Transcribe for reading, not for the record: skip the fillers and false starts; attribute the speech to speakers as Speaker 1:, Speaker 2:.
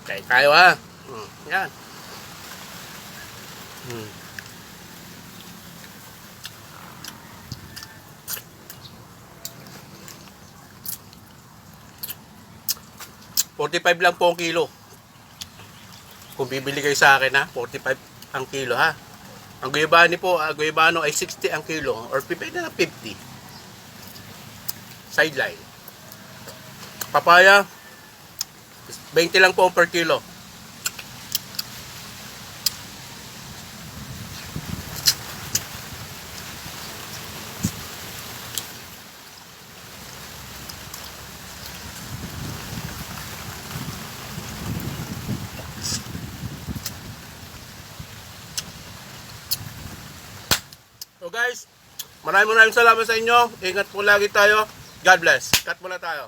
Speaker 1: Okay, tayo ha. Yan. Hmm. $45 lang po ang kilo. Kung bibili kayo sa akin ha, 45 ang kilo ha. Ang guyabano ay 60 ang kilo or pipili na 50. Sideline. Papaya, 20 lang po per kilo. So guys, maraming salamat sa inyo. Ingat po lagi tayo. God bless. Cut muna tayo.